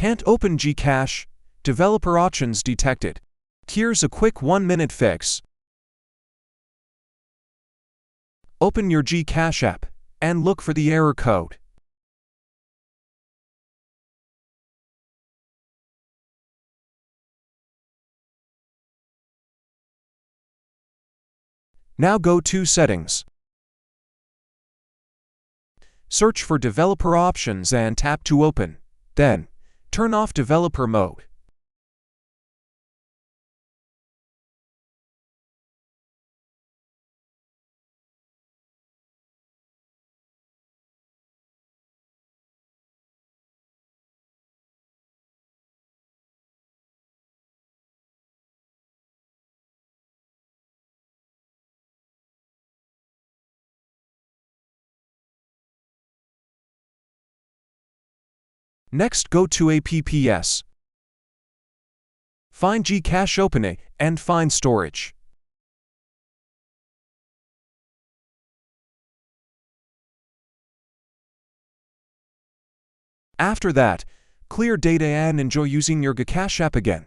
Can't open GCash? Developer options detected. Here's a quick 1-minute fix. Open your GCash app and look for the error code. Now go to Settings. Search for Developer Options and tap to open. Then, turn off Developer Mode. Next, go to Apps. Find GCash, open it, and find Storage. After that, clear data and enjoy using your GCash app again.